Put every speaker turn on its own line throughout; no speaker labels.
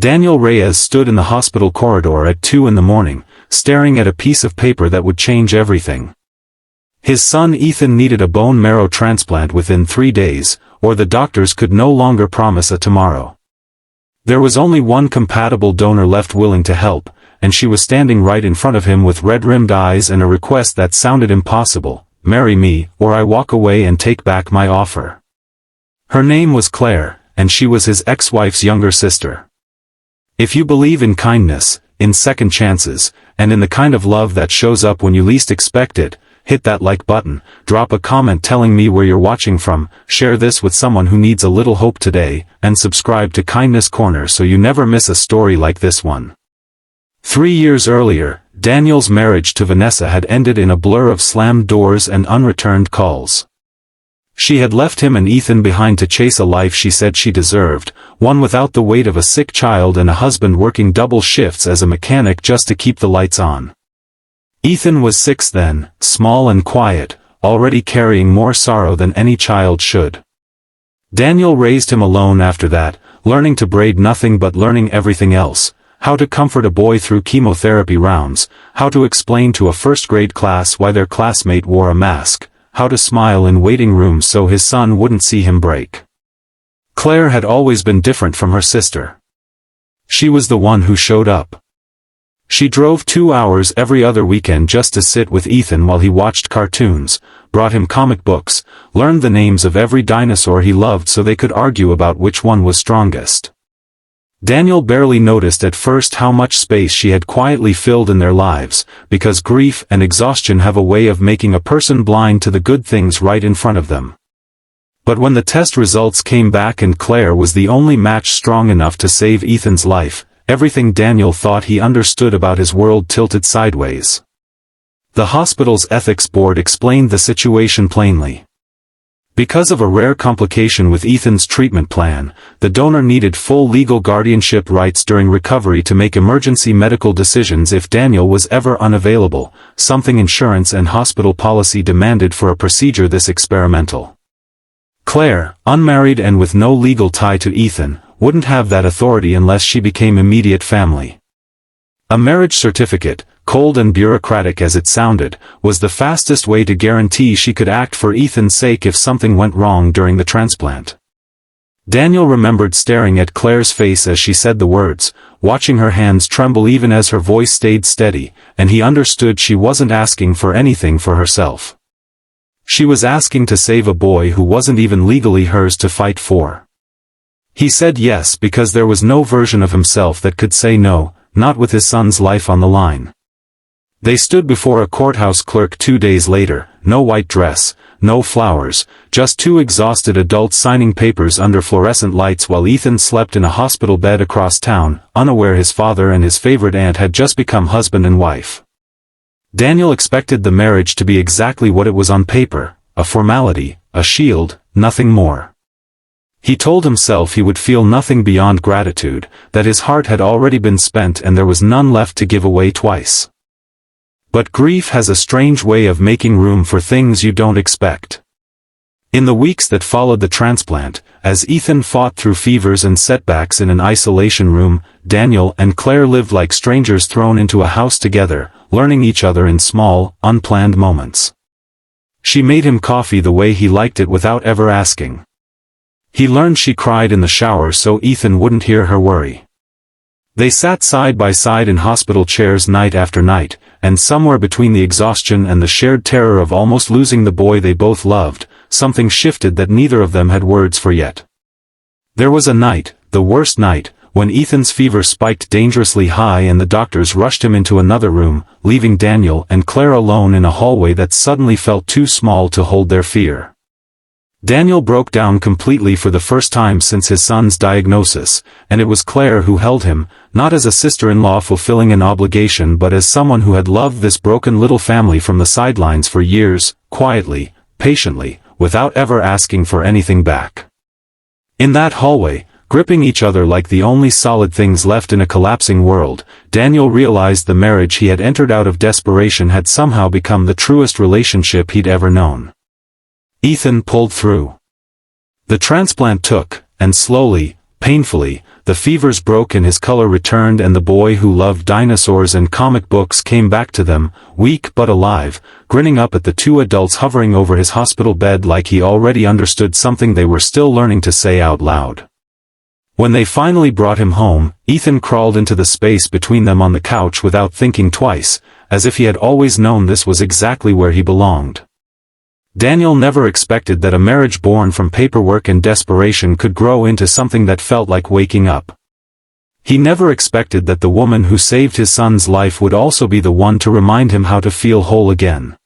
Daniel Reyes stood in the hospital corridor at 2 in the morning, staring at a piece of paper that would change everything. His son Ethan needed a bone marrow transplant within 3 days, or the doctors could no longer promise a tomorrow. There was only one compatible donor left willing to help, and she was standing right in front of him with red-rimmed eyes and a request that sounded impossible: "Marry me, or I walk away and take back my offer." Her name was Claire, and she was his ex-wife's younger sister. If you believe in kindness, in second chances, and in the kind of love that shows up when you least expect it, hit that like button, drop a comment telling me where you're watching from, share this with someone who needs a little hope today, and subscribe to Kindness Corner so you never miss a story like this one. 3 years earlier, Daniel's marriage to Vanessa had ended in a blur of slammed doors and unreturned calls. She had left him and Ethan behind to chase a life she said she deserved, one without the weight of a sick child and a husband working double shifts as a mechanic just to keep the lights on. Ethan was 6 then, small and quiet, already carrying more sorrow than any child should. Daniel raised him alone after that, learning to braid nothing but learning everything else: how to comfort a boy through chemotherapy rounds, how to explain to a first-grade class why their classmate wore a mask, how to smile in waiting rooms so his son wouldn't see him break. Claire had always been different from her sister. She was the one who showed up. She drove 2 hours every other weekend just to sit with Ethan while he watched cartoons, brought him comic books, learned the names of every dinosaur he loved so they could argue about which one was strongest. Daniel barely noticed at first how much space she had quietly filled in their lives, because grief and exhaustion have a way of making a person blind to the good things right in front of them. But when the test results came back and Claire was the only match strong enough to save Ethan's life, everything Daniel thought he understood about his world tilted sideways. The hospital's ethics board explained the situation plainly. Because of a rare complication with Ethan's treatment plan, the donor needed full legal guardianship rights during recovery to make emergency medical decisions if Daniel was ever unavailable, something insurance and hospital policy demanded for a procedure this experimental. Claire, unmarried and with no legal tie to Ethan, wouldn't have that authority unless she became immediate family. A marriage certificate, cold and bureaucratic as it sounded, was the fastest way to guarantee she could act for Ethan's sake if something went wrong during the transplant. Daniel remembered staring at Claire's face as she said the words, watching her hands tremble even as her voice stayed steady, and he understood she wasn't asking for anything for herself. She was asking to save a boy who wasn't even legally hers to fight for. He said yes because there was no version of himself that could say no, not with his son's life on the line. They stood before a courthouse clerk 2 days later, no white dress, no flowers, just 2 exhausted adults signing papers under fluorescent lights while Ethan slept in a hospital bed across town, unaware his father and his favorite aunt had just become husband and wife. Daniel expected the marriage to be exactly what it was on paper, a formality, a shield, nothing more. He told himself he would feel nothing beyond gratitude, that his heart had already been spent and there was none left to give away twice. But grief has a strange way of making room for things you don't expect. In the weeks that followed the transplant, as Ethan fought through fevers and setbacks in an isolation room, Daniel and Claire lived like strangers thrown into a house together, learning each other in small, unplanned moments. She made him coffee the way he liked it without ever asking. He learned she cried in the shower so Ethan wouldn't hear her worry. They sat side by side in hospital chairs night after night, and somewhere between the exhaustion and the shared terror of almost losing the boy they both loved, something shifted that neither of them had words for yet. There was a night, the worst night, when Ethan's fever spiked dangerously high and the doctors rushed him into another room, leaving Daniel and Claire alone in a hallway that suddenly felt too small to hold their fear. Daniel broke down completely for the first time since his son's diagnosis, and it was Claire who held him, not as a sister-in-law fulfilling an obligation but as someone who had loved this broken little family from the sidelines for years, quietly, patiently, without ever asking for anything back. In that hallway, gripping each other like the only solid things left in a collapsing world, Daniel realized the marriage he had entered out of desperation had somehow become the truest relationship he'd ever known. Ethan pulled through. The transplant took, and slowly, painfully, the fevers broke and his color returned, and the boy who loved dinosaurs and comic books came back to them, weak but alive, grinning up at the two adults hovering over his hospital bed like he already understood something they were still learning to say out loud. When they finally brought him home, Ethan crawled into the space between them on the couch without thinking twice, as if he had always known this was exactly where he belonged. Daniel never expected that a marriage born from paperwork and desperation could grow into something that felt like waking up. He never expected that the woman who saved his son's life would also be the one to remind him how to feel whole again.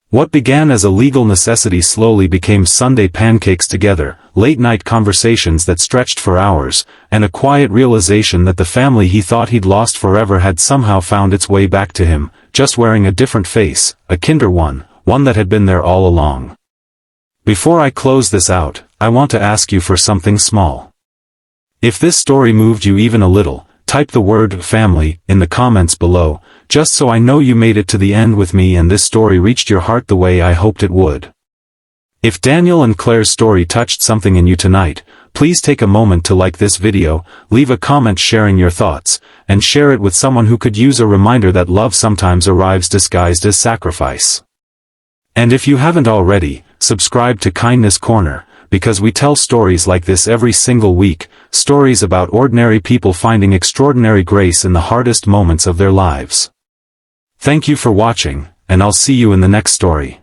What began as a legal necessity slowly became Sunday pancakes together, late-night conversations that stretched for hours, and a quiet realization that the family he thought he'd lost forever had somehow found its way back to him, just wearing a different face, a kinder one that had been there all along. Before I close this out, I want to ask you for something small. If this story moved you even a little, type the word family in the comments below, just so I know you made it to the end with me and this story reached your heart the way I hoped it would. If Daniel and Claire's story touched something in you tonight, please take a moment to like this video, leave a comment sharing your thoughts, and share it with someone who could use a reminder that love sometimes arrives disguised as sacrifice. And if you haven't already, subscribe to Kindness Corner, because we tell stories like this every single week, stories about ordinary people finding extraordinary grace in the hardest moments of their lives. Thank you for watching, and I'll see you in the next story.